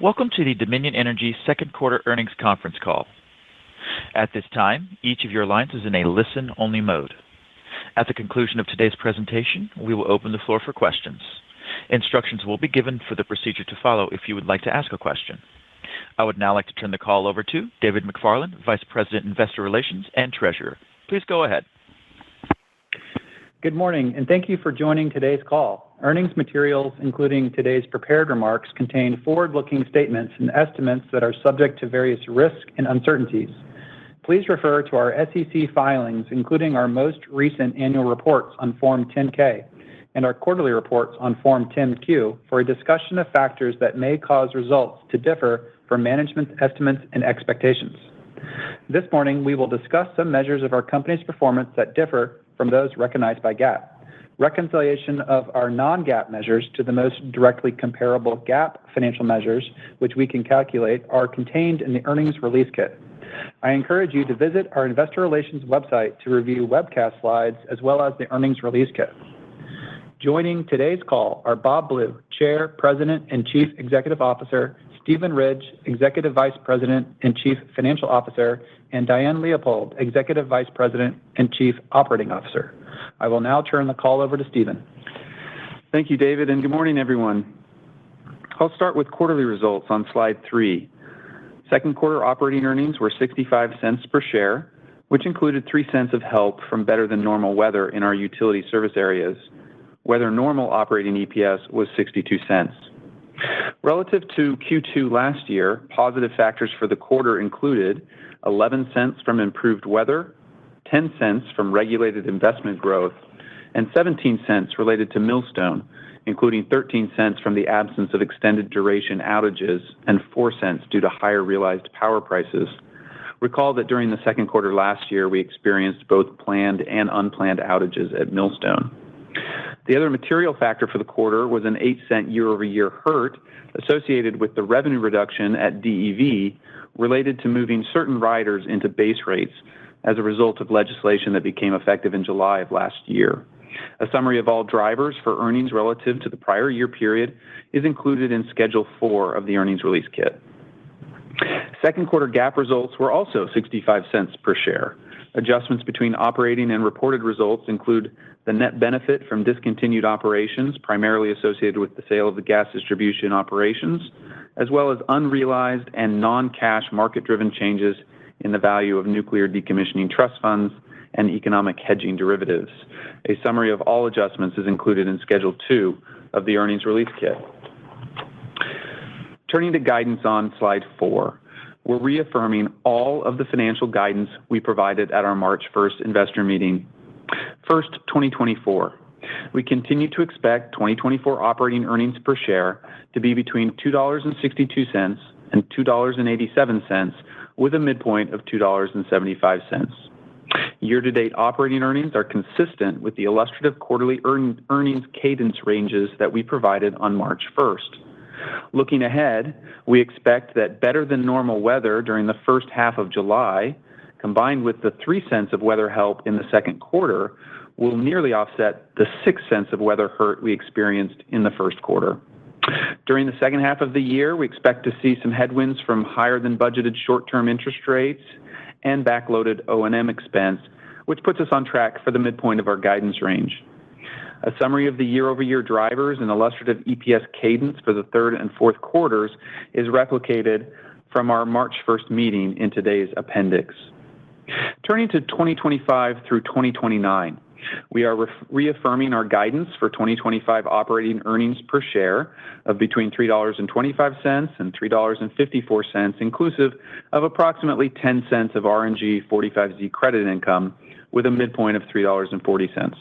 Welcome to the Dominion Energy second quarter earnings conference call. At this time, each of your lines is in a listen-only mode. At the conclusion of today's presentation, we will open the floor for questions. Instructions will be given for the procedure to follow if you would like to ask a question. I would now like to turn the call over to David McFarland, Vice President, Investor Relations and Treasurer. Please go ahead. Good morning, and thank you for joining today's call. Earnings materials, including today's prepared remarks, contain forward-looking statements and estimates that are subject to various risks and uncertainties. Please refer to our SEC filings, including our most recent annual reports on Form 10-K and our quarterly reports on Form 10-Q for a discussion of factors that may cause results to differ from management's estimates and expectations. This morning, we will discuss some measures of our company's performance that differ from those recognized by GAAP. Reconciliation of our non-GAAP measures to the most directly comparable GAAP financial measures, which we can calculate, are contained in the earnings release kit. I encourage you to visit our investor relations website to review webcast slides as well as the earnings release kit. Joining today's call are Bob Blue, Chair, President, and Chief Executive Officer, Stephen Ridge, Executive Vice President and Chief Financial Officer, and Diane Leopold, Executive Vice President and Chief Operating Officer. I will now turn the call over to Stephen. Thank you, David, and good morning, everyone. I'll start with quarterly results on slide 3. Second quarter operating earnings were 65 cents per share, which included 3 cents of help from better than normal weather in our utility service areas. Weather normal operating EPS was 62 cents. Relative to Q2 last year, positive factors for the quarter included 11 cents from improved weather, 10 cents from regulated investment growth, and 17 cents related to Millstone, including 13 cents from the absence of extended duration outages and 4 cents due to higher realized power prices. Recall that during the second quarter last year, we experienced both planned and unplanned outages at Millstone. The other material factor for the quarter was an 8-cent year-over-year hurt associated with the revenue reduction at DEV related to moving certain riders into base rates as a result of legislation that became effective in July of last year. A summary of all drivers for earnings relative to the prior year period is included in Schedule 4 of the earnings release kit. Second quarter GAAP results were also 65 cents per share. Adjustments between operating and reported results include the net benefit from discontinued operations, primarily associated with the sale of the gas distribution operations, as well as unrealized and non-cash market-driven changes in the value of nuclear decommissioning trust funds and economic hedging derivatives. A summary of all adjustments is included in Schedule 2 of the earnings release kit. Turning to guidance on slide 4. We're reaffirming all of the financial guidance we provided at our March 1st investor meeting. First, 2024. We continue to expect 2024 operating earnings per share to be between $2.62 and $2.87, with a midpoint of $2.75. Year-to-date operating earnings are consistent with the illustrative quarterly earnings cadence ranges that we provided on March 1st. Looking ahead, we expect that better than normal weather during the first half of July, combined with the 3 cents of weather help in the second quarter, will nearly offset the 6 cents of weather hurt we experienced in the first quarter. During the second half of the year, we expect to see some headwinds from higher than budgeted short-term interest rates and backloaded O&M expense, which puts us on track for the midpoint of our guidance range. A summary of the year-over-year drivers and illustrative EPS cadence for the third and fourth quarters is replicated from our March 1st meeting in today's appendix. Turning to 2025 through 2029, we are reaffirming our guidance for 2025 operating earnings per share of between $3.25 and $3.54, inclusive of approximately 10 cents of RNG 45Z credit income, with a midpoint of $3.40.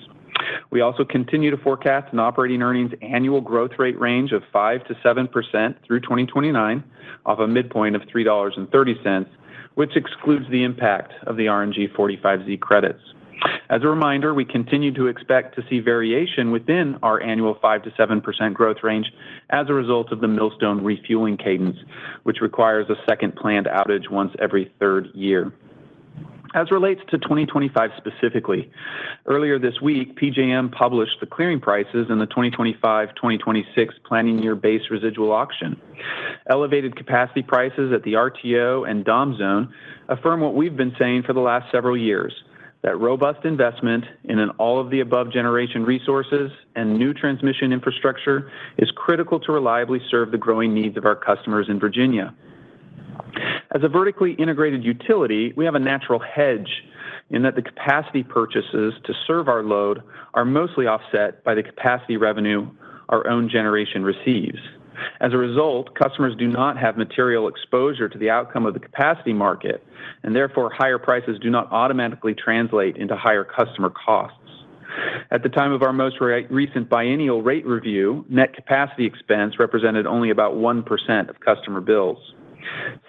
We also continue to forecast an operating earnings annual growth rate range of 5 to 7% through 2029, off a midpoint of $3.30, which excludes the impact of the RNG 45Z credits. As a reminder, we continue to expect to see variation within our annual 5 to 7% growth range as a result of the Millstone refueling cadence, which requires a second planned outage once every third year. As relates to 2025 specifically, earlier this week, PJM published the clearing prices in the 2025-2026 planning year base residual auction. Elevated capacity prices at the RTO and DOM zone affirm what we've been saying for the last several years, that robust investment in an all-of-the-above generation resources and new transmission infrastructure is critical to reliably serve the growing needs of our customers in Virginia. As a vertically integrated utility, we have a natural hedge in that the capacity purchases to serve our load are mostly offset by the capacity revenue our own generation receives. As a result, customers do not have material exposure to the outcome of the capacity market, and therefore higher prices do not automatically translate into higher customer costs. At the time of our most recent biennial rate review, net capacity expense represented only about 1% of customer bills.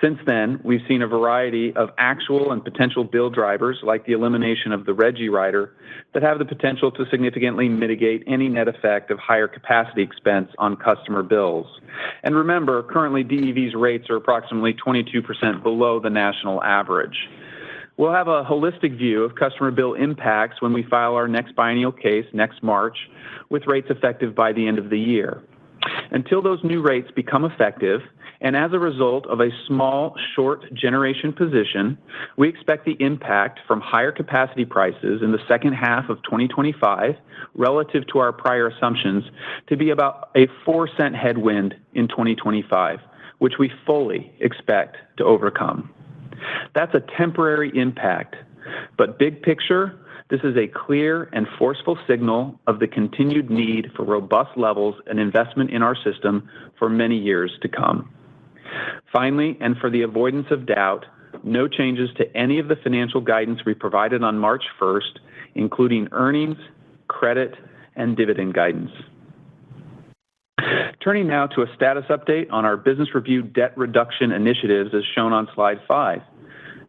Since then, we've seen a variety of actual and potential bill drivers, like the elimination of the RGGI rider, that have the potential to significantly mitigate any net effect of higher capacity expense on customer bills. And remember, currently DEV's rates are approximately 22% below the national average. We'll have a holistic view of customer bill impacts when we file our next biennial case next March, with rates effective by the end of the year. Until those new rates become effective, and as a result of a small, short generation position, we expect the impact from higher capacity prices in the second half of 2025 relative to our prior assumptions to be about a 4-cent headwind in 2025, which we fully expect to overcome. That's a temporary impact, but big picture, this is a clear and forceful signal of the continued need for robust levels and investment in our system for many years to come. Finally, and for the avoidance of doubt, no changes to any of the financial guidance we provided on March 1st, including earnings, credit, and dividend guidance. Turning now to a status update on our business review debt reduction initiatives as shown on slide 5.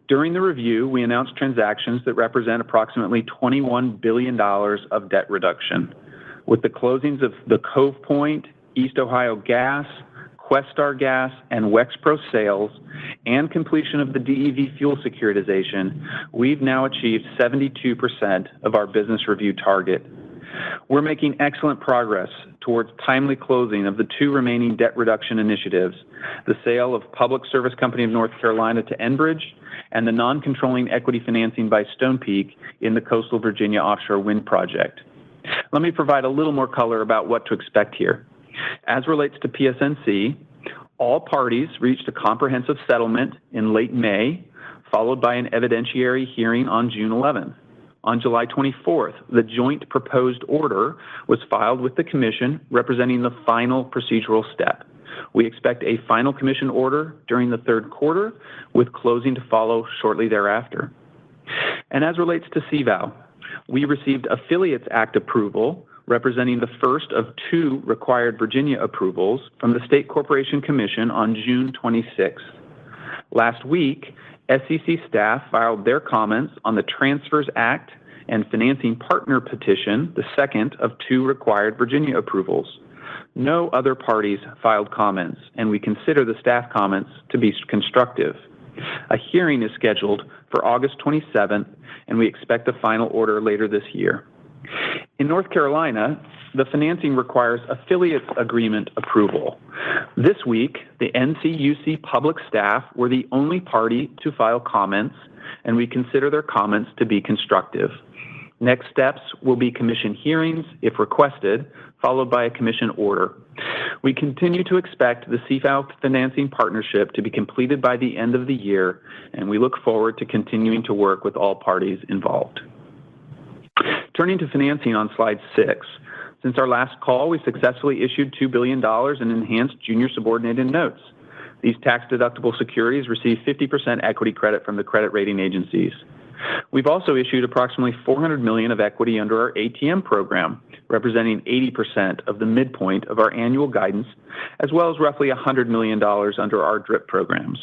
During the review, we announced transactions that represent approximately $21 billion of debt reduction. With the closings of the Cove Point, East Ohio Gas, Questar Gas, and Wexpro sales, and completion of the DEV fuel securitization, we've now achieved 72% of our business review target. We're making excellent progress towards timely closing of the 2 remaining debt reduction initiatives, the sale of Public Service Company of North Carolina to Enbridge, and the non-controlling equity financing by Stonepeak in the Coastal Virginia Offshore Wind Project. Let me provide a little more color about what to expect here. As relates to PSNC, all parties reached a comprehensive settlement in late May, followed by an evidentiary hearing on June 11th. On July 24th, the joint proposed order was filed with the Commission, representing the final procedural step. We expect a final Commission order during the third quarter, with closing to follow shortly thereafter. And as relates to CVOW, we received Affiliates Act approval, representing the first of 2 required Virginia approvals from the State Corporation Commission on June 26th. Last week, SEC staff filed their comments on the Transfers Act and Financing Partner Petition, the second of 2 required Virginia approvals. No other parties filed comments, and we consider the staff comments to be constructive. A hearing is scheduled for August 27th, and we expect a final order later this year. In North Carolina, the financing requires affiliates agreement approval. This week, the NCUC public staff were the only party to file comments, and we consider their comments to be constructive. Next steps will be Commission hearings, if requested, followed by a Commission order. We continue to expect the CVOW financing partnership to be completed by the end of the year, and we look forward to continuing to work with all parties involved. Turning to financing on slide 6. Since our last call, we successfully issued $2 billion in enhanced junior subordinated notes. These tax-deductible securities receive 50% equity credit from the credit rating agencies. We've also issued approximately $400 million of equity under our ATM program, representing 80% of the midpoint of our annual guidance, as well as roughly $100 million under our DRIP programs.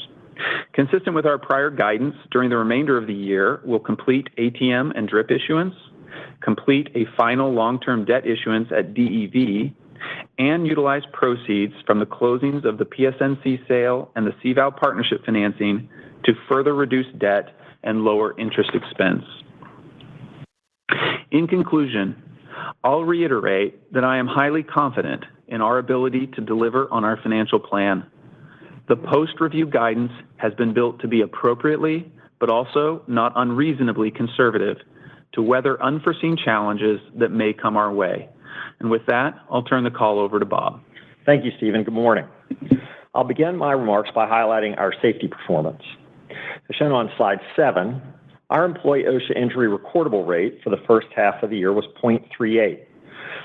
Consistent with our prior guidance, during the remainder of the year, we'll complete ATM and DRIP issuance, complete a final long-term debt issuance at DEV, and utilize proceeds from the closings of the PSNC sale and the CVOW partnership financing to further reduce debt and lower interest expense. In conclusion, I'll reiterate that I am highly confident in our ability to deliver on our financial plan. The post-review guidance has been built to be appropriately, but also not unreasonably conservative, to weather unforeseen challenges that may come our way. And with that, I'll turn the call over to Bob. Thank you, Stephen. Good morning. I'll begin my remarks by highlighting our safety performance. As shown on slide 7, our employee OSHA injury recordable rate for the first half of the year was 0.38,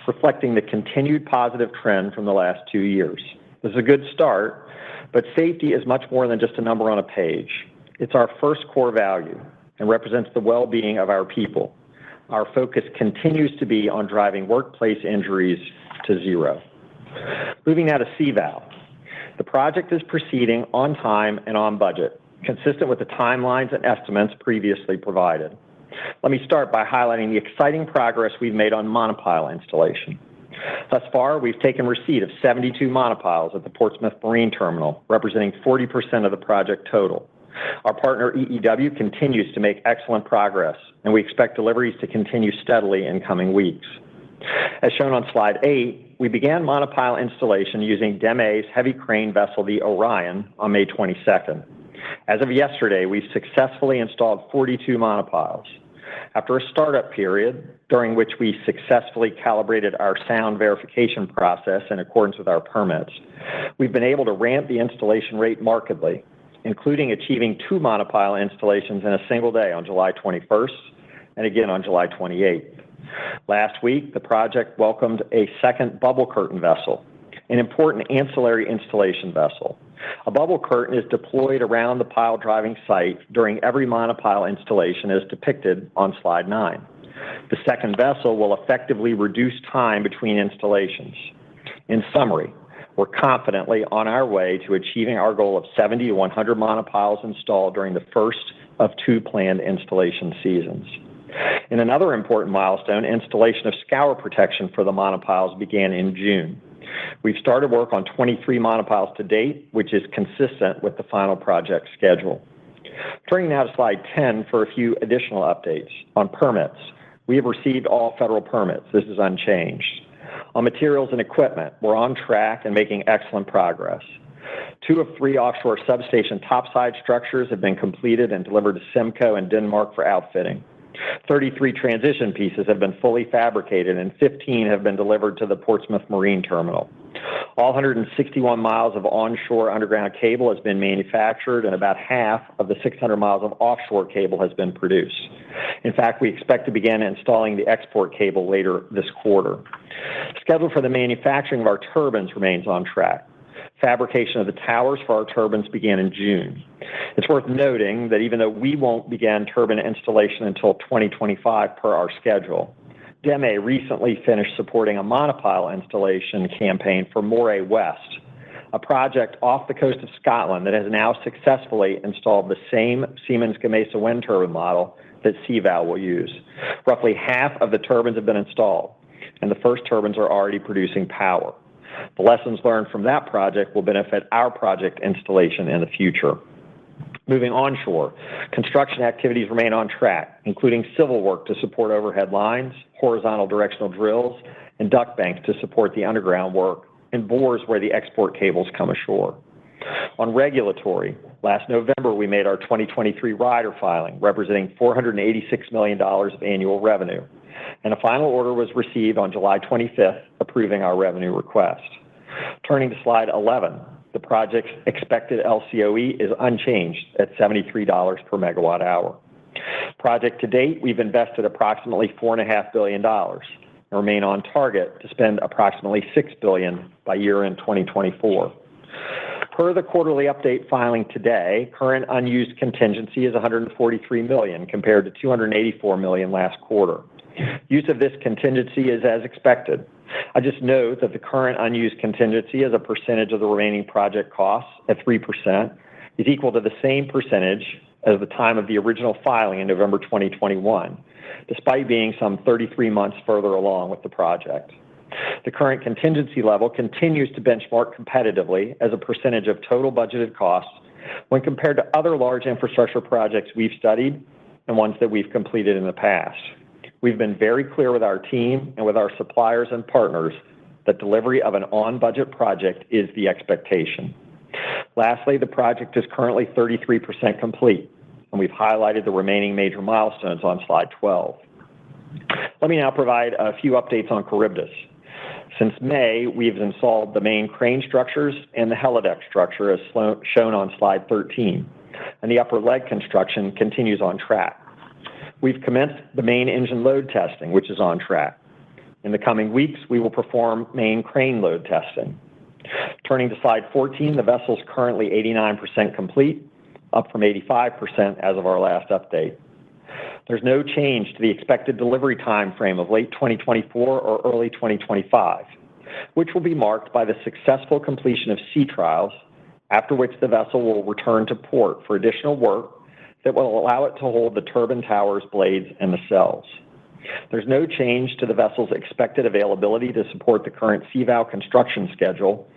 reflecting the continued positive trend from the last 2 years. This is a good start, but safety is much more than just a number on a page. It's our first core value and represents the well-being of our people. Our focus continues to be on driving workplace injuries to zero. Moving now to CVAL. The project is proceeding on time and on budget, consistent with the timelines and estimates previously provided. Let me start by highlighting the exciting progress we've made on monopile installation. Thus far, we've taken receipt of 72 monopiles at the Portsmouth Marine Terminal, representing 40% of the project total. Our partner EEW continues to make excellent progress, and we expect deliveries to continue steadily in coming weeks. As shown on slide 8, we began monopile installation using DEME's heavy crane vessel, the Orion, on May 22nd. As of yesterday, we've successfully installed 42 monopiles. After a startup period, during which we successfully calibrated our sound verification process in accordance with our permits, we've been able to ramp the installation rate markedly, including achieving 2 monopile installations in a single day on July 21st and again on July 28th. Last week, the project welcomed a second bubble curtain vessel, an important ancillary installation vessel. A bubble curtain is deployed around the pile driving site during every monopile installation as depicted on slide 9. The second vessel will effectively reduce time between installations. In summary, we're confidently on our way to achieving our goal of 70 to 100 monopiles installed during the first of 2 planned installation seasons. In another important milestone, installation of scour protection for the monopiles began in June. We've started work on 23 monopiles to date, which is consistent with the final project schedule. Turning now to slide 10 for a few additional updates. On permits, we have received all federal permits. This is unchanged. On materials and equipment, we're on track and making excellent progress. 2 of 3 offshore substation topside structures have been completed and delivered to Simcoe in Denmark for outfitting. 33 transition pieces have been fully fabricated and 15 have been delivered to the Portsmouth Marine Terminal. All 161 miles of onshore underground cable has been manufactured and about half of the 600 miles of offshore cable has been produced. In fact, we expect to begin installing the export cable later this quarter. Schedule for the manufacturing of our turbines remains on track. Fabrication of the towers for our turbines began in June. It's worth noting that even though we won't begin turbine installation until 2025 per our schedule, DEME recently finished supporting a monopile installation campaign for Moray West, a project off the coast of Scotland that has now successfully installed the same Siemens Gamesa wind turbine model that CVAL will use. Roughly half of the turbines have been installed, and the first turbines are already producing power. The lessons learned from that project will benefit our project installation in the future. Moving onshore, construction activities remain on track, including civil work to support overhead lines, horizontal directional drills, and duct banks to support the underground work, and bores where the export cables come ashore. On regulatory, last November we made our 2023 rider filing, representing $486 million of annual revenue, and a final order was received on July 25th, approving our revenue request. Turning to slide 11, the project's expected LCOE is unchanged at $73 per megawatt hour. Project to date, we've invested approximately $4.5 billion and remain on target to spend approximately $6 billion by year-end 2024. Per the quarterly update filing today, current unused contingency is $143 million compared to $284 million last quarter. Use of this contingency is as expected. I just note that the current unused contingency as a percentage of the remaining project costs at 3% is equal to the same percentage as the time of the original filing in November 2021, despite being some 33 months further along with the project. The current contingency level continues to benchmark competitively as a percentage of total budgeted costs when compared to other large infrastructure projects we've studied and ones that we've completed in the past. We've been very clear with our team and with our suppliers and partners that delivery of an on-budget project is the expectation. Lastly, the project is currently 33% complete, and we've highlighted the remaining major milestones on slide 12. Let me now provide a few updates on Charybdis. Since May, we've installed the main crane structures and the helideck structure as shown on slide 13, and the upper leg construction continues on track. We've commenced the main engine load testing, which is on track. In the coming weeks, we will perform main crane load testing. Turning to slide 14, the vessel is currently 89% complete, up from 85% as of our last update. There's no change to the expected delivery time frame of late 2024 or early 2025, which will be marked by the successful completion of sea trials, after which the vessel will return to port for additional work that will allow it to hold the turbine towers, blades, and the cells. There's no change to the vessel's expected availability to support the current CVOW construction schedule,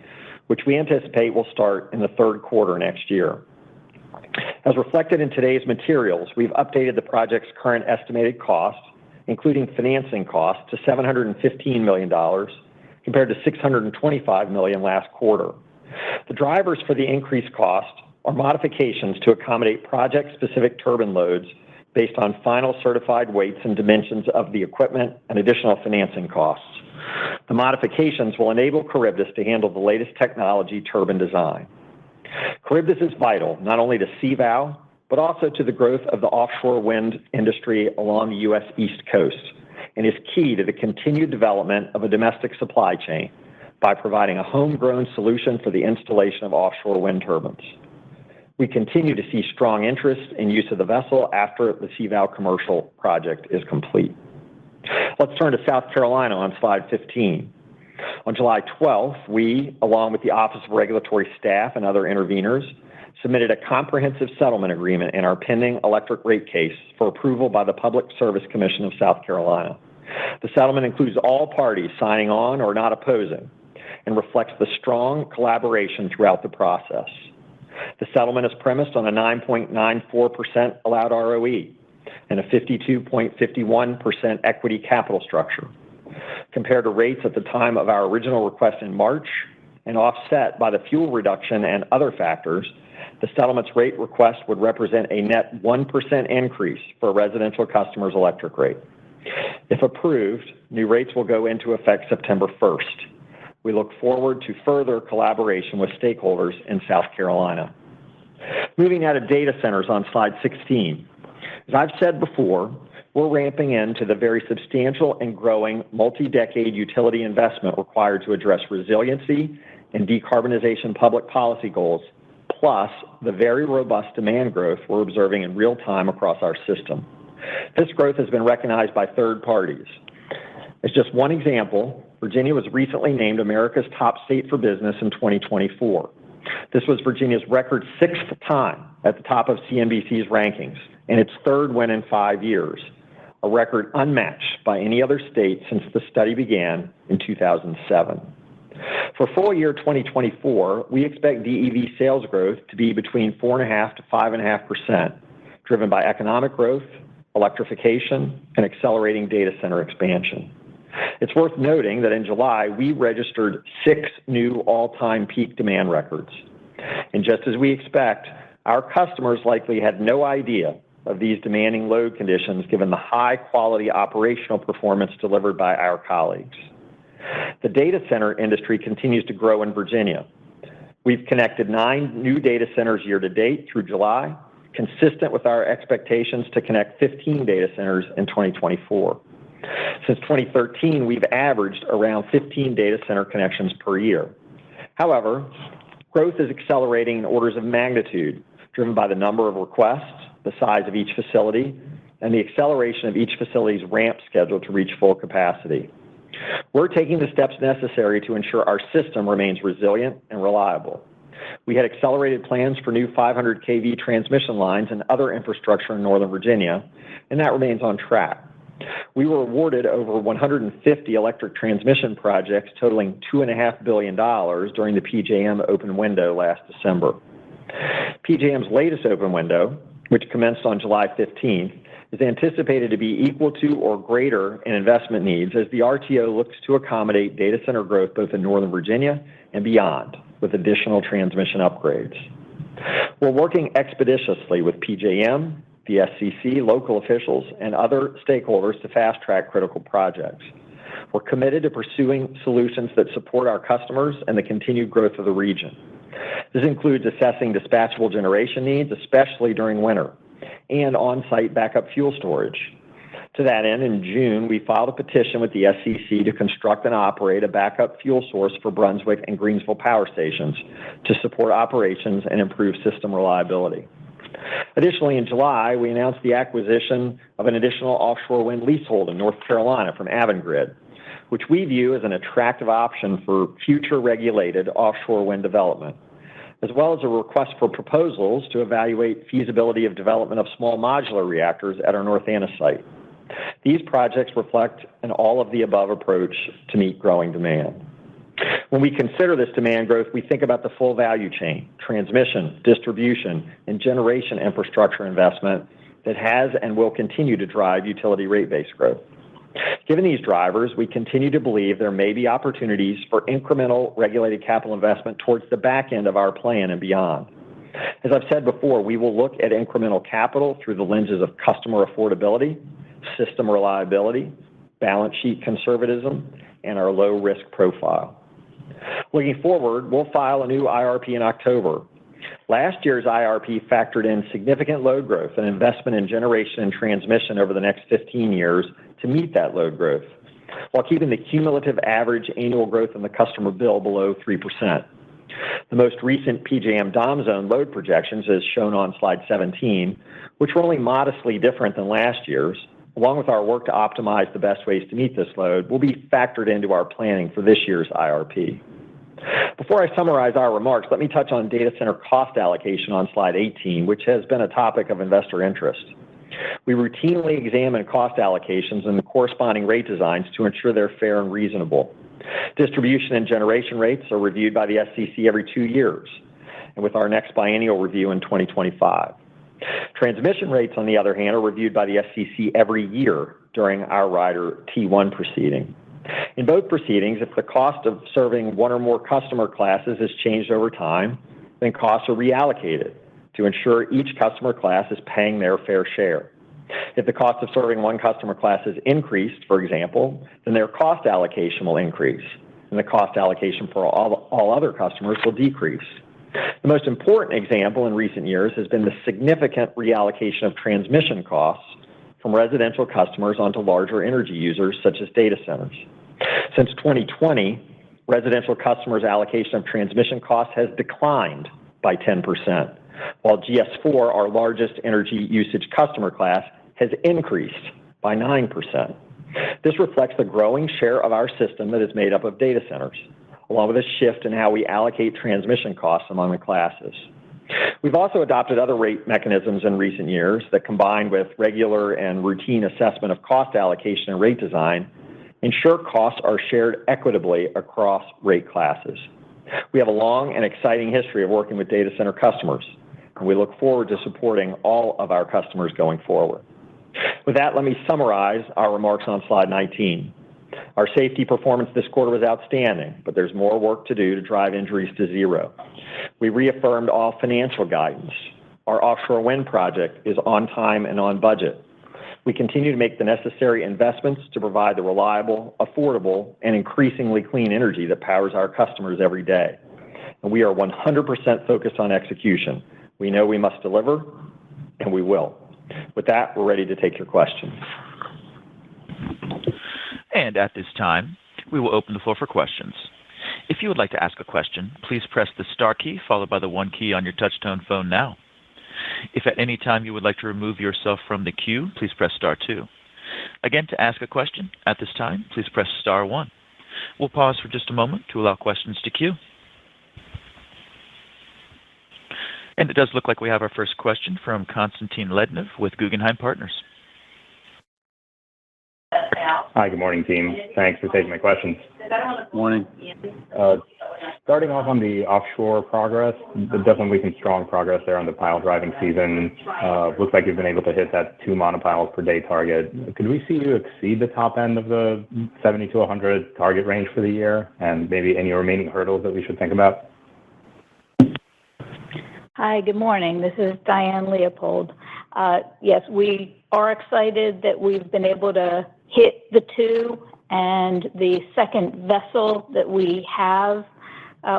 which we anticipate will start in the third quarter next year. As reflected in today's materials, we've updated the project's current estimated cost, including financing costs, to $715 million compared to $625 million last quarter. The drivers for the increased cost are modifications to accommodate project-specific turbine loads based on final certified weights and dimensions of the equipment and additional financing costs. The modifications will enable Charybdis to handle the latest technology turbine design. Charybdis is vital not only to CVOW, but also to the growth of the offshore wind industry along the U.S. East Coast, and is key to the continued development of a domestic supply chain by providing a homegrown solution for the installation of offshore wind turbines. We continue to see strong interest in use of the vessel after the CVOW commercial project is complete. Let's turn to South Carolina on slide 15. On July 12th, we, along with the Office of Regulatory Staff and other interveners, submitted a comprehensive settlement agreement in our pending electric rate case for approval by the Public Service Commission of South Carolina. The settlement includes all parties signing on or not opposing and reflects the strong collaboration throughout the process. The settlement is premised on a 9.94% allowed ROE and a 52.51% equity capital structure. Compared to rates at the time of our original request in March and offset by the fuel reduction and other factors, the settlement's rate request would represent a net 1% increase for a residential customer's electric rate. If approved, new rates will go into effect September 1st. We look forward to further collaboration with stakeholders in South Carolina. Moving now to data centers on slide 16. As I've said before, we're ramping into the very substantial and growing multi-decade utility investment required to address resiliency and decarbonization public policy goals, plus the very robust demand growth we're observing in real time across our system. This growth has been recognized by third parties. As just one example, Virginia was recently named America's top state for business in 2024. This was Virginia's record 6th time at the top of CNBC's rankings, and its third win in 5 years, a record unmatched by any other state since the study began in 2007. For full year 2024, we expect DEV sales growth to be between 4.5% to 5.5%, driven by economic growth, electrification, and accelerating data center expansion. It's worth noting that in July, we registered 6 new all-time peak demand records. And just as we expect, our customers likely had no idea of these demanding load conditions given the high-quality operational performance delivered by our colleagues. The data center industry continues to grow in Virginia. We've connected 9 new data centers year to date through July, consistent with our expectations to connect 15 data centers in 2024. Since 2013, we've averaged around 15 data center connections per year. However, growth is accelerating in orders of magnitude, driven by the number of requests, the size of each facility, and the acceleration of each facility's ramp schedule to reach full capacity. We're taking the steps necessary to ensure our system remains resilient and reliable. We had accelerated plans for new 500 kV transmission lines and other infrastructure in Northern Virginia, and that remains on track. We were awarded over 150 electric transmission projects totaling $2.5 billion during the PJM open window last December. PJM's latest open window, which commenced on July 15th, is anticipated to be equal to or greater in investment needs as the RTO looks to accommodate data center growth both in Northern Virginia and beyond, with additional transmission upgrades. We're working expeditiously with PJM, the SCC, local officials, and other stakeholders to fast-track critical projects. We're committed to pursuing solutions that support our customers and the continued growth of the region. This includes assessing dispatchable generation needs, especially during winter, and on-site backup fuel storage. To that end, in June, we filed a petition with the SCC to construct and operate a backup fuel source for Brunswick and Greensville power stations to support operations and improve system reliability. Additionally, in July, we announced the acquisition of an additional offshore wind leasehold in North Carolina from Avangrid, which we view as an attractive option for future regulated offshore wind development, as well as a request for proposals to evaluate feasibility of development of small modular reactors at our North Anna site. These projects reflect an all-of-the-above approach to meet growing demand. When we consider this demand growth, we think about the full value chain, transmission, distribution, and generation infrastructure investment that has and will continue to drive utility rate-based growth. Given these drivers, we continue to believe there may be opportunities for incremental regulated capital investment towards the back end of our plan and beyond. As I've said before, we will look at incremental capital through the lenses of customer affordability, system reliability, balance sheet conservatism, and our low-risk profile. Looking forward, we'll file a new IRP in October. Last year's IRP factored in significant load growth and investment in generation and transmission over the next 15 years to meet that load growth, while keeping the cumulative average annual growth in the customer bill below 3%. The most recent PJM DOM zone load projections, as shown on slide 17, which were only modestly different than last year's, along with our work to optimize the best ways to meet this load, will be factored into our planning for this year's IRP. Before I summarize our remarks, let me touch on data center cost allocation on slide 18, which has been a topic of investor interest. We routinely examine cost allocations and the corresponding rate designs to ensure they're fair and reasonable. Distribution and generation rates are reviewed by the SCC every 2 years, and with our next biennial review in 2025. Transmission rates, on the other hand, are reviewed by the SCC every year during our rider T1 proceeding. In both proceedings, if the cost of serving one or more customer classes has changed over time, then costs are reallocated to ensure each customer class is paying their fair share. If the cost of serving one customer class has increased, for example, then their cost allocation will increase, and the cost allocation for all other customers will decrease. The most important example in recent years has been the significant reallocation of transmission costs from residential customers onto larger energy users, such as data centers. Since 2020, residential customers' allocation of transmission costs has declined by 10%, while GS4, our largest energy usage customer class, has increased by 9%. This reflects the growing share of our system that is made up of data centers, along with a shift in how we allocate transmission costs among the classes. We've also adopted other rate mechanisms in recent years that, combined with regular and routine assessment of cost allocation and rate design, ensure costs are shared equitably across rate classes. We have a long and exciting history of working with data center customers, and we look forward to supporting all of our customers going forward. With that, let me summarize our remarks on slide 19. Our safety performance this quarter was outstanding, but there's more work to do to drive injuries to zero. We reaffirmed all financial guidance. Our offshore wind project is on time and on budget. We continue to make the necessary investments to provide the reliable, affordable, and increasingly clean energy that powers our customers every day. And we are 100% focused on execution. We know we must deliver, and we will. With that, we're ready to take your questions. And at this time, we will open the floor for questions. If you would like to ask a question, please press the star key followed by the 1 key on your touch-tone phone now. If at any time you would like to remove yourself from the queue, please press star 2. Again, to ask a question at this time, please press star 1. We'll pause for just a moment to allow questions to queue. And it does look like we have our first question from Konstantin Lednev with Guggenheim Partners. Hi, good morning, team. Thanks for taking my questions. Morning. starting off on the offshore progress, there's definitely some strong progress there on the pile driving season. Looks like you've been able to hit that 2 monopiles per day target. Could we see you exceed the top end of the 70 to 100 target range for the year, and maybe any remaining hurdles that we should think about? Hi, good morning. This is Diane Leopold. Yes, we are excited that we've been able to hit the 2, and the second vessel that we have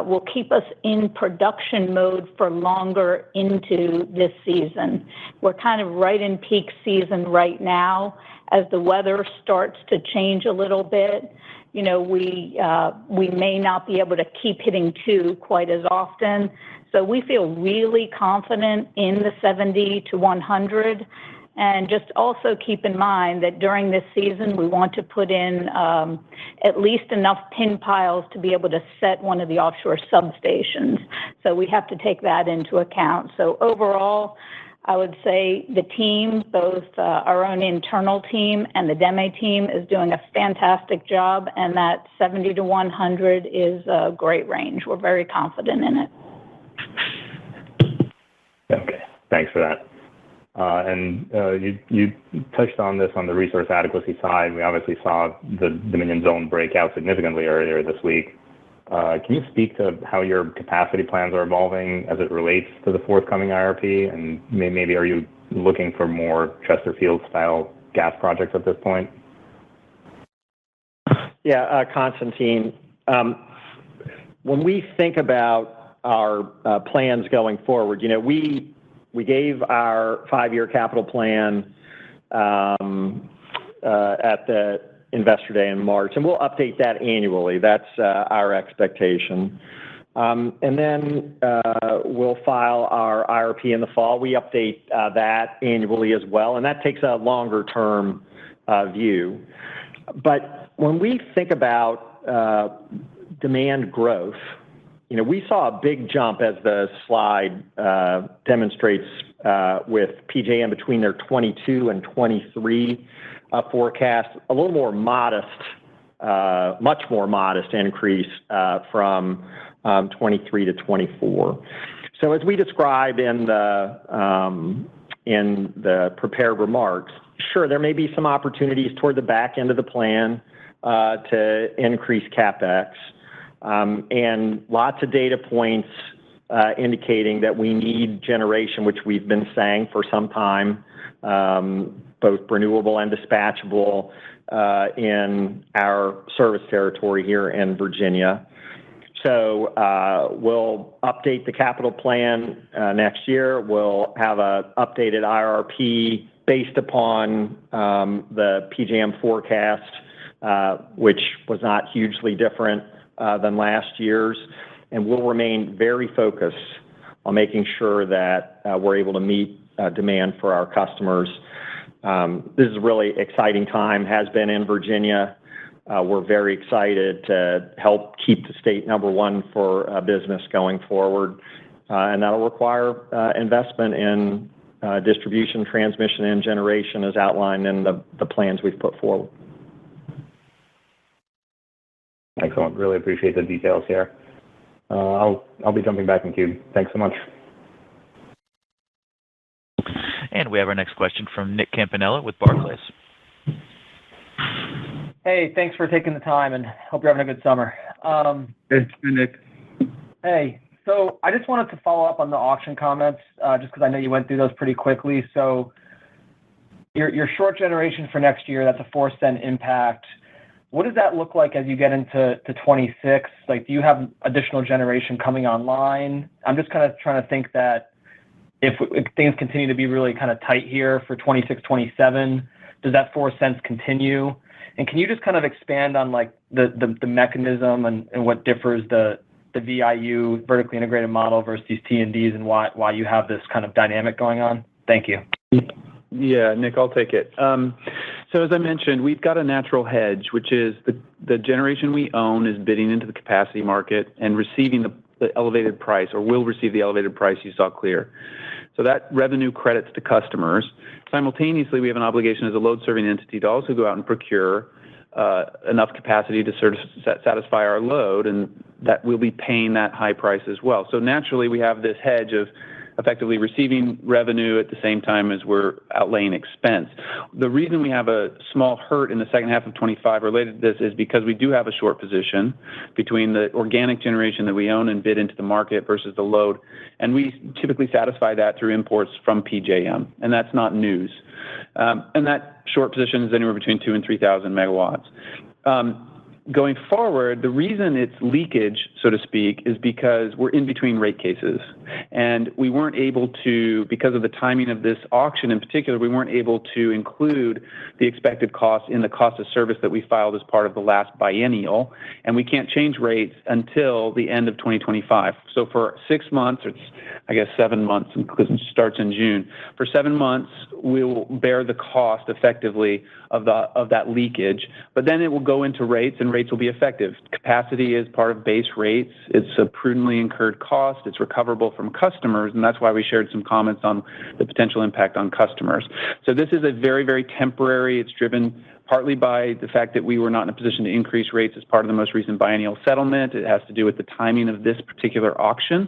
will keep us in production mode for longer into this season. We're kind of right in peak season right now. As the weather starts to change a little bit, you know, we may not be able to keep hitting 2 quite as often. So we feel really confident in the 70 to 100. And just also keep in mind that during this season, we want to put in at least enough pin piles to be able to set one of the offshore substations. So we have to take that into account. So overall, I would say the team, both our own internal team and the DEME team, is doing a fantastic job, and that 70 to 100 is a great range. We're very confident in it. Okay, thanks for that. You touched on this on the resource adequacy side. We obviously saw the Dominion Zone break out significantly earlier this week. Can you speak to how your capacity plans are evolving as it relates to the forthcoming IRP? And maybe are you looking for more Chesterfield-style gas projects at this point? Yeah, Constantine, when we think about our plans going forward, you know, we gave our 5-year capital plan at the Investor Day in March, and we'll update that annually. That's our expectation. And then we'll file our IRP in the fall. We update that annually as well, and that takes a longer-term view. But when we think about demand growth, you know, we saw a big jump, as the slide demonstrates, with PJM between their 22 and 23 forecast, a little more modest, much more modest increase from 23 to 24. So as we described in the prepared remarks, sure, there may be some opportunities toward the back end of the plan to increase CapEx. And lots of data points indicating that we need generation, which we've been saying for some time, both renewable and dispatchable in our service territory here in Virginia. So we'll update the capital plan next year. We'll have an updated IRP based upon the PJM forecast, which was not hugely different than last year's, and we'll remain very focused on making sure that we're able to meet demand for our customers. This is a really exciting time, has been in Virginia. We're very excited to help keep the state number one for business going forward, and that'll require investment in distribution, transmission, and generation as outlined in the plans we've put forward. Excellent. Really appreciate the details here. I'll be jumping back in queue. Thanks so much. And we have our next question from Nick Campanella with Barclays. Hey, thanks for taking the time, and hope you're having a good summer. Hey, Nick. Hey, so I just wanted to follow up on the auction comments, just because I know you went through those pretty quickly. So your short generation for next year, that's a 4-cent impact. What does that look like as you get into 26? Like, do you have additional generation coming online? I'm just kind of trying to think that if things continue to be really kind of tight here for 26, 27, does that 4 cents continue? And can you just kind of expand on like the mechanism and what differs the VIU, vertically integrated model, versus these T&Ds, and why you have this kind of dynamic going on? Thank you. Yeah, Nick, I'll take it. So as I mentioned, we've got a natural hedge, which is the generation we own is bidding into the capacity market and receiving the elevated price, or will receive the elevated price you saw clear. So that revenue credits to customers. Simultaneously, we have an obligation as a load-serving entity to also go out and procure enough capacity to sort of satisfy our load, and that we'll be paying that high price as well. So naturally, we have this hedge of effectively receiving revenue at the same time as we're outlaying expense. The reason we have a small hurt in the second half of 25 related to this is because we do have a short position between the organic generation that we own and bid into the market versus the load, and we typically satisfy that through imports from PJM, and that's not news. And that short position is anywhere between 2,000 and 3,000 megawatts. Going forward, the reason it's leakage, so to speak, is because we're in between rate cases. And we weren't able to, because of the timing of this auction in particular, we weren't able to include the expected cost in the cost of service that we filed as part of the last biennial. And we can't change rates until the end of 2025. So for 6 months, or I guess 7 months, because it starts in June, for 7 months, we'll bear the cost effectively of that leakage, but then it will go into rates, and rates will be effective. Capacity is part of base rates. It's a prudently incurred cost. It's recoverable from customers, and that's why we shared some comments on the potential impact on customers. So this is a very, very temporary. It's driven partly by the fact that we were not in a position to increase rates as part of the most recent biennial settlement. It has to do with the timing of this particular auction.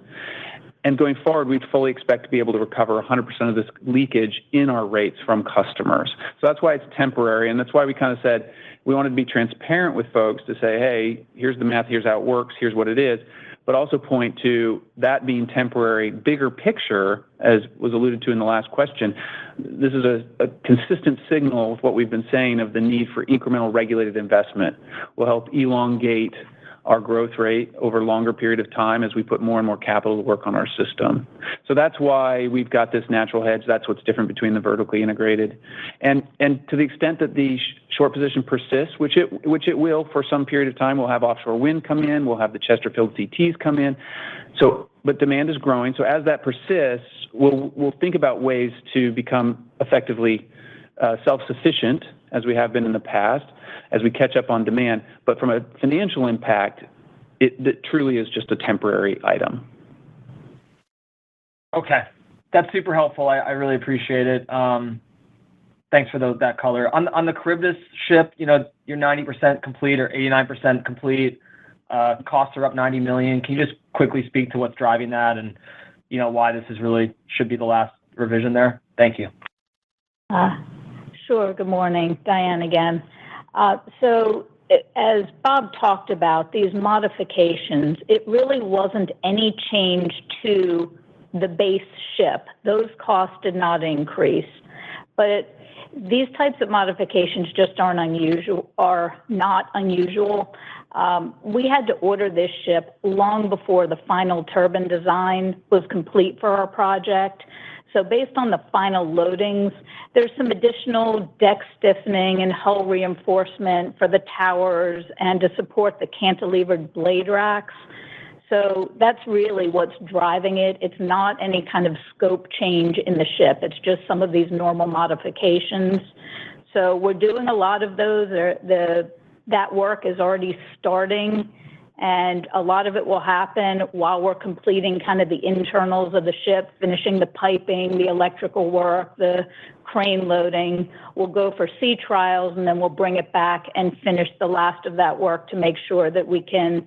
And going forward, we'd fully expect to be able to recover 100% of this leakage in our rates from customers. So that's why it's temporary, and that's why we kind of said we wanted to be transparent with folks to say, hey, here's the math, here's how it works, here's what it is, but also point to that being temporary. Bigger picture, as was alluded to in the last question, this is a consistent signal of what we've been saying of the need for incremental regulated investment. Will help elongate our growth rate over a longer period of time as we put more and more capital to work on our system. So that's why we've got this natural hedge. That's what's different between the vertically integrated. And to the extent that the short position persists, which it will for some period of time, we'll have offshore wind come in, we'll have the Chesterfield CTs come in. So, but demand is growing. So as that persists, we'll think about ways to become effectively self-sufficient, as we have been in the past, as we catch up on demand. But from a financial impact, it truly is just a temporary item. Okay. That's super helpful. I really appreciate it. Thanks for that color. On the Charybdis ship, you're 90% complete or 89% complete. Costs are up $90 million. Can you just quickly speak to what's driving that and, why this should be the last revision there? Thank you. Sure. Good morning. Diane again. So as Bob talked about, these modifications, it really wasn't any change to the base ship. Those costs did not increase. But these types of modifications just are not unusual. We had to order this ship long before the final turbine design was complete for our project. So based on the final loadings, there's some additional deck stiffening and hull reinforcement for the towers and to support the cantilevered blade racks. So that's really what's driving it. It's not any kind of scope change in the ship. It's just some of these normal modifications. So we're doing a lot of those. That work is already starting, and a lot of it will happen while we're completing kind of the internals of the ship, finishing the piping, the electrical work, the crane loading. We'll go for sea trials, and then we'll bring it back and finish the last of that work to make sure that we can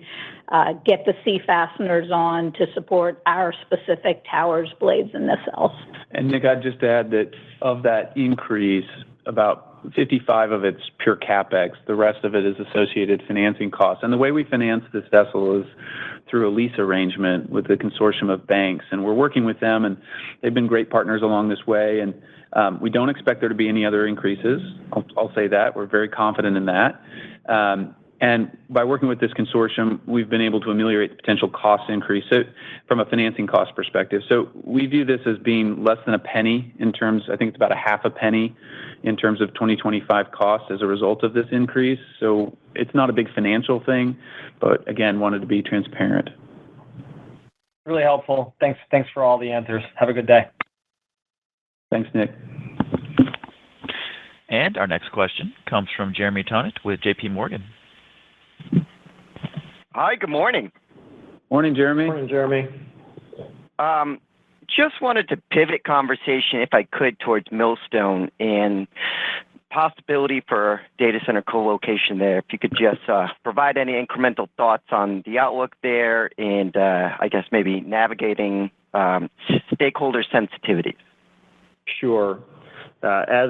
get the sea fasteners on to support our specific towers, blades, and nacelles. And Nick, I'd just add that of that increase, about 55 of it's pure CapEx. The rest of it is associated financing costs. And the way we finance this vessel is through a lease arrangement with a consortium of banks. And we're working with them, and they've been great partners along this way. And we don't expect there to be any other increases. I'll say that. We're very confident in that. And by working with this consortium, we've been able to ameliorate the potential cost increase from a financing cost perspective. So we view this as being less than a penny in terms, I think it's about a half a penny in terms of 2025 costs as a result of this increase. So it's not a big financial thing, but again, wanted to be transparent. Really helpful. Thanks for all the answers. Have a good day. Thanks, Nick. And our next question comes from Jeremy Tonet with JP Morgan. Hi, good morning. Morning, Jeremy. Morning, Jeremy. Just wanted to pivot conversation, if I could, towards Millstone and possibility for data center co-location there. If you could just provide any incremental thoughts on the outlook there and I guess maybe navigating stakeholder sensitivities. Sure. As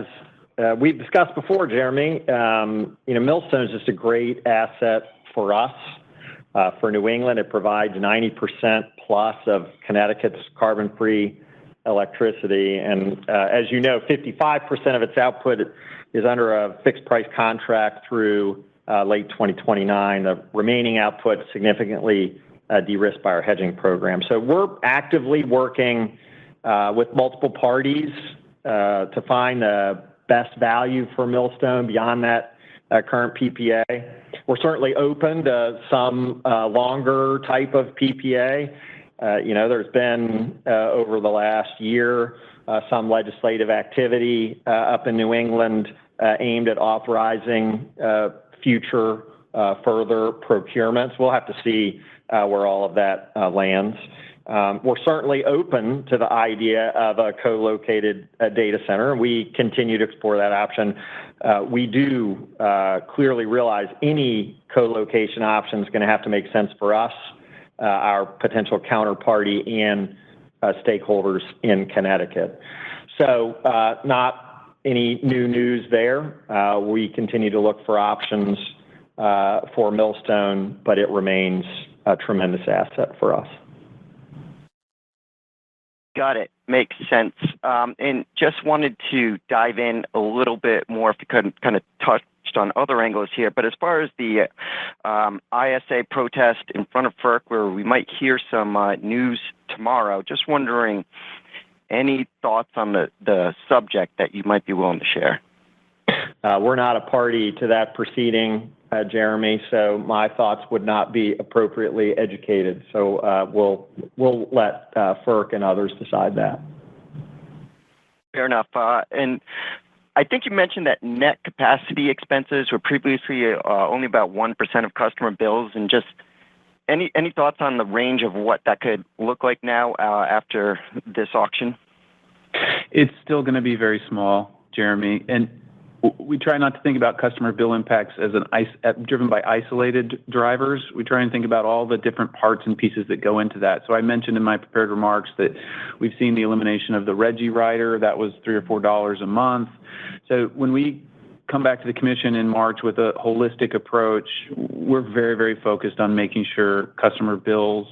we've discussed before, Jeremy, Millstone is just a great asset for us. For New England, it provides 90% plus of Connecticut's carbon-free electricity. And as you know, 55% of its output is under a fixed price contract through late 2029. The remaining output significantly de-risked by our hedging program. So we're actively working with multiple parties to find the best value for Millstone beyond that current PPA. We're certainly open to some longer type of PPA. There's been over the last year some legislative activity up in New England aimed at authorizing future further procurements. We'll have to see where all of that lands. We're certainly open to the idea of a co-located data center, and we continue to explore that option. We do clearly realize any co-location option is going to have to make sense for us, our potential counterparty, and stakeholders in Connecticut. So not any new news there. We continue to look for options for Millstone, but it remains a tremendous asset for us. Got it. Makes sense. And just wanted to dive in a little bit more, if you could kind of touched on other angles here. But as far as the ISA protest in front of FERC, where we might hear some news tomorrow, just wondering any thoughts on the subject that you might be willing to share? We're not a party to that proceeding, Jeremy, so my thoughts would not be appropriately educated. So we'll let FERC and others decide that. Fair enough. And I think you mentioned that net capacity expenses were previously only about 1% of customer bills, and just any thoughts on the range of what that could look like now after this auction? It's still going to be very small, Jeremy, and we try not to think about customer bill impacts as driven by isolated drivers. We try and think about all the different parts and pieces that go into that. So I mentioned in my prepared remarks that we've seen the elimination of the Reggie rider. That was $3 or $4 a month. So when we come back to the commission in March with a holistic approach, we're very, very focused on making sure customer bills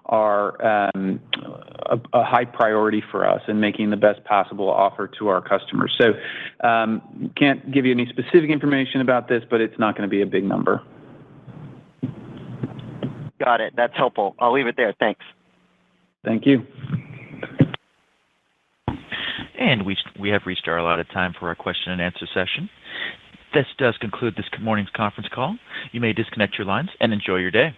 are a high priority for us and making the best possible offer to our customers. So can't give you any specific information about this, but it's not going to be a big number. Got it. That's helpful. I'll leave it there. Thanks. Thank you. And we have reached our allotted time for our question and answer session. This does conclude this morning's conference call. You may disconnect your lines and enjoy your day.